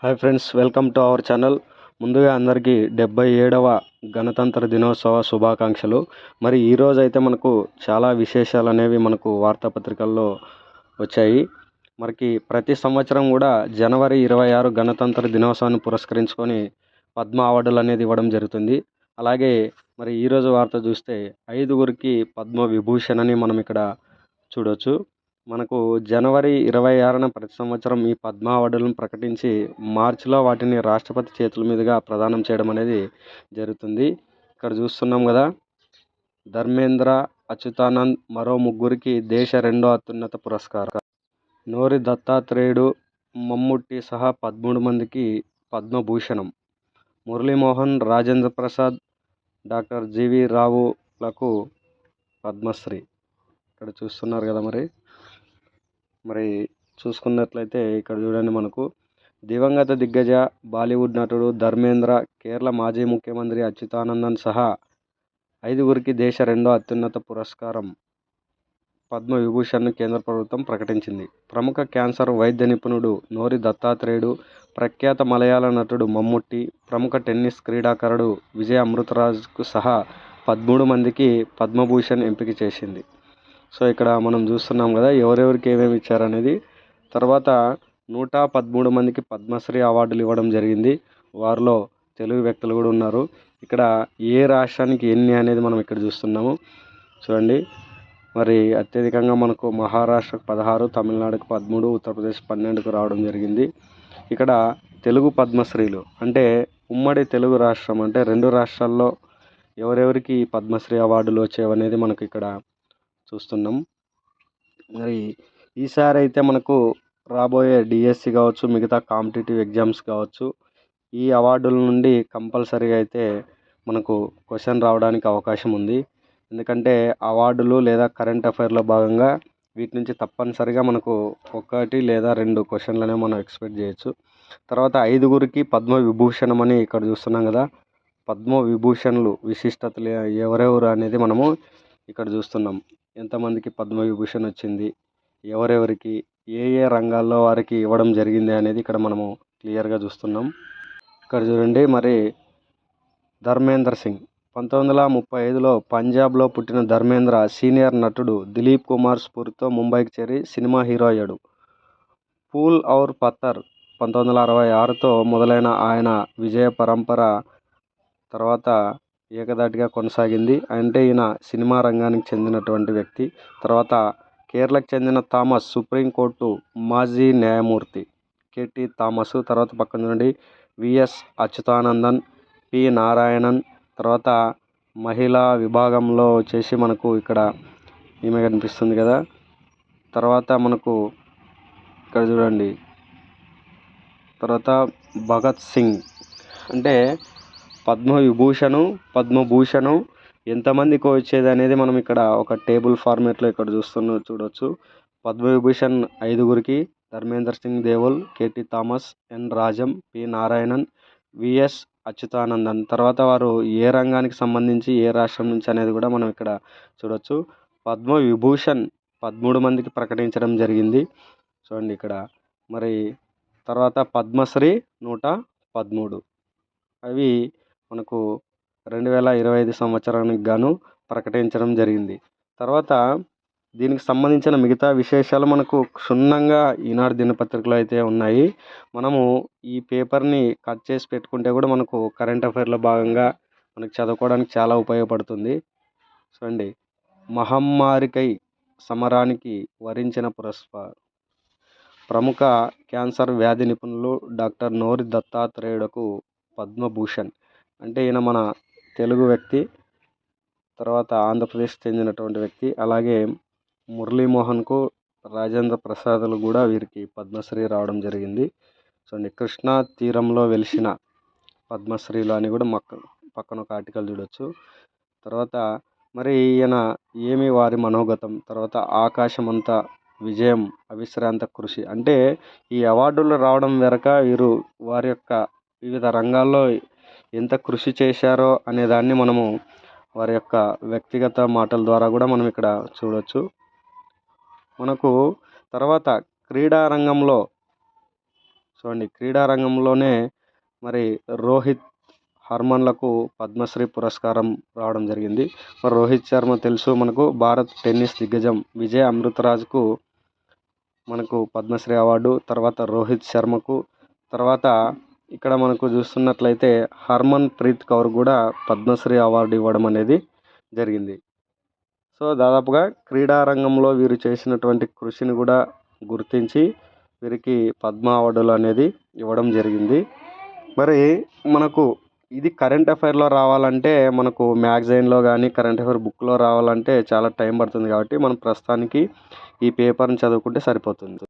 Hi friends, welcome to our channel. ముందుగా అందరికీ 77వ గణతంత్ర దినోత్సవ శుభాకాంక్షలు. మరి ఈరోజు అయితే మనకు చాలా విశేషాలు అనేవి మనకు వార్తాపత్రికల్లో వచ్చాయి. మనకి ప్రతి సంవత్సరం కూడా జనవరి 26 గణతంత్ర దినోత్సవాన్ని పురస్కరించుకొని పద్మ అవార్డులు అనేది ఇవ్వడం జరుగుతుంది. అలాగే మరి ఈరోజు వార్త చూస్తే 5గురికి పద్మ విభూషణ్ అని మనం ఇక్కడ చూడవచ్చు. మనకు జనవరి 26న ప్రతి సంవత్సరం ఈ పద్మ అవార్డులను ప్రకటించి మార్చిలో వాటిని రాష్ట్రపతి చేతుల మీదుగా ప్రదానం చేయడం అనేది జరుగుతుంది. ఇక్కడ చూస్తున్నాం కదా, ధర్మేంద్ర, అచ్యుతానంద్, మరో ముగ్గురికి దేశ రెండో అత్యున్నత పురస్కారం. నోరి దత్తాత్రేయుడు, మమ్ముట్టి సహా 13 మందికి పద్మభూషణం. మురళీమోహన్, రాజేంద్ర ప్రసాద్, డాక్టర్ జీవి రావులకు పద్మశ్రీ. ఇక్కడ చూస్తున్నారు కదా, మరి చూసుకున్నట్లయితే ఇక్కడ చూడండి, మనకు దివంగత దిగ్గజ బాలీవుడ్ నటుడు ధర్మేంద్ర, కేరళ మాజీ ముఖ్యమంత్రి అచ్యుతానందన్ సహా 5గురికి దేశ రెండో అత్యున్నత పురస్కారం పద్మ విభూషణ్ను కేంద్ర ప్రభుత్వం ప్రకటించింది. ప్రముఖ క్యాన్సర్ వైద్య నిపుణుడు నోరి దత్తాత్రేయుడు, ప్రఖ్యాత మలయాళ నటుడు మమ్ముట్టి, ప్రముఖ టెన్నిస్ క్రీడాకారుడు విజయ్ అమృతరాజ్కు సహా 13 మందికి పద్మభూషణ్ ఎంపిక చేసింది. సో ఇక్కడ మనం చూస్తున్నాం కదా ఎవరెవరికి ఏమేమి ఇచ్చారనేది. తర్వాత 113 మందికి పద్మశ్రీ అవార్డులు ఇవ్వడం జరిగింది. వారిలో తెలుగు వ్యక్తులు కూడా ఉన్నారు. ఇక్కడ ఏ రాష్ట్రానికి ఎన్ని అనేది మనం ఇక్కడ చూస్తున్నాము చూడండి. మరి అత్యధికంగా మనకు మహారాష్ట్రకు 16, తమిళనాడుకు 13, ఉత్తరప్రదేశ్ 12కు రావడం జరిగింది. ఇక్కడ తెలుగు పద్మశ్రీలు అంటే ఉమ్మడి తెలుగు రాష్ట్రం అంటే 2 రాష్ట్రాల్లో ఎవరెవరికి పద్మశ్రీ అవార్డులు వచ్చేవనేది మనకు ఇక్కడ చూస్తున్నాం. మరి ఈసారి అయితే మనకు రాబోయే డిఎస్సి కావచ్చు, మిగతా కాంపిటేటివ్ ఎగ్జామ్స్ కావచ్చు, ఈ అవార్డుల నుండి కంపల్సరీగా అయితే మనకు క్వశ్చన్ రావడానికి అవకాశం ఉంది. ఎందుకంటే అవార్డులు లేదా కరెంట్ అఫైర్లో భాగంగా వీటి నుంచి తప్పనిసరిగా మనకు 1 లేదా 2 క్వశ్చన్లనే మనం ఎక్స్పెక్ట్ చేయొచ్చు. తర్వాత 5గురికి పద్మ విభూషణం అని ఇక్కడ చూస్తున్నాం కదా. పద్మ విభూషణ్లు విశిష్టతలు ఎవరెవరు అనేది మనము ఇక్కడ చూస్తున్నాం. ఎంతమందికి పద్మవిభూషణ్ వచ్చింది, ఎవరెవరికి ఏ ఏ రంగాల్లో వారికి ఇవ్వడం జరిగింది అనేది ఇక్కడ మనము క్లియర్గా చూస్తున్నాం. ఇక్కడ చూడండి, మరి ధర్మేంద్ర సింగ్ 1935లో పంజాబ్లో పుట్టిన ధర్మేంద్ర సీనియర్ నటుడు దిలీప్ కుమార్ స్ఫూర్తితో ముంబైకి చేరి సినిమా హీరో అయ్యాడు. ఫూల్ ఔర్ పత్తర్ 1966తో మొదలైన ఆయన విజయ పరంపర తర్వాత ఏకధాటిగా కొనసాగింది. అంటే ఈయన సినిమా రంగానికి చెందినటువంటి వ్యక్తి. తర్వాత కేరళకు చెందిన థామస్, సుప్రీంకోర్టు మాజీ న్యాయమూర్తి కేటీ థామస్. తర్వాత పక్కన నుండి విఎస్ అచ్యుతానందన్, పి నారాయణన్. తర్వాత మహిళా విభాగంలో వచ్చేసి మనకు ఇక్కడ ఈమె కనిపిస్తుంది కదా. తర్వాత మనకు ఇక్కడ చూడండి, తర్వాత భగత్ సింగ్. అంటే పద్మభూషణం ఎంతమందికి వచ్చేది అనేది మనం ఇక్కడ ఒక టేబుల్ ఫార్మేట్లో ఇక్కడ చూడవచ్చు. పద్మవిభూషణ్ 5గురికి: ధర్మేంద్ర సింగ్ దేవల్, కేటీ థామస్, ఎన్ రాజం, పి నారాయణన్, విఎస్ అచ్యుతానందన్. తర్వాత వారు ఏ రంగానికి సంబంధించి ఏ రాష్ట్రం నుంచి అనేది కూడా మనం ఇక్కడ చూడవచ్చు. పద్మవిభూషణ్ 13 మందికి ప్రకటించడం జరిగింది చూడండి ఇక్కడ. మరి తర్వాత పద్మశ్రీ 113 అవి మనకు 2025 సంవత్సరానికి గాను ప్రకటించడం జరిగింది. తర్వాత దీనికి సంబంధించిన మిగతా విశేషాలు మనకు క్షుణ్ణంగా ఈనాడు దినపత్రికలో అయితే ఉన్నాయి. మనము ఈ పేపర్ని కట్ చేసి పెట్టుకుంటే కూడా మనకు కరెంట్ అఫైర్లో భాగంగా మనకు చదువుకోవడానికి చాలా ఉపయోగపడుతుంది. చూడండి, మహమ్మారికై సమరానికి వరించిన ప్రముఖ క్యాన్సర్ వ్యాధి నిపుణులు డాక్టర్ నోరి దత్తాత్రేయుడుకు పద్మభూషణ్. అంటే ఈయన మన తెలుగు వ్యక్తి, తర్వాత ఆంధ్రప్రదేశ్ చెందినటువంటి వ్యక్తి. అలాగే మురళీమోహన్కు, రాజేంద్ర ప్రసాద్లు కూడా వీరికి పద్మశ్రీ రావడం జరిగింది. చూడండి, కృష్ణా తీరంలో వెలిసిన పద్మశ్రీలు అని కూడా పక్కన ఒక ఆర్టికల్ చూడవచ్చు. తర్వాత మరి ఈయన ఏమి వారి మనోగతం, తర్వాత ఆకాశమంతా విజయం, అవిశ్రాంత కృషి. అంటే ఈ అవార్డులు రావడం వెనక వీరు వారి యొక్క వివిధ రంగాల్లో ఎంత కృషి చేశారో అనేదాన్ని మనము వారి యొక్క వ్యక్తిగత మాటల ద్వారా కూడా మనం ఇక్కడ చూడవచ్చు. మనకు తర్వాత క్రీడా రంగంలో చూడండి క్రీడా రంగంలోనే మరి రోహిత్, హర్మన్లకు పద్మశ్రీ పురస్కారం రావడం జరిగింది. మరి రోహిత్ శర్మ తెలుసు మనకు, భారత్ టెన్నిస్ దిగ్గజం విజయ్ అమృతరాజ్కు మనకు పద్మశ్రీ అవార్డు, తర్వాత రోహిత్ శర్మకు, తర్వాత ఇక్కడ మనకు చూస్తున్నట్లయితే హర్మన్ ప్రీత్ కౌర్ కూడా పద్మశ్రీ అవార్డు ఇవ్వడం అనేది జరిగింది. సో దాదాపుగా క్రీడా రంగంలో వీరు చేసినటువంటి కృషిని కూడా గుర్తించి వీరికి పద్మ అవార్డులు అనేది ఇవ్వడం జరిగింది. మరి మనకు ఇది కరెంట్ అఫైర్లో రావాలంటే మనకు మ్యాగజైన్లో కానీ కరెంట్ అఫైర్ బుక్లో రావాలంటే చాలా టైం పడుతుంది. కాబట్టి మనం ప్రస్తుతానికి ఈ పేపర్ని చదువుకుంటే సరిపోతుంది.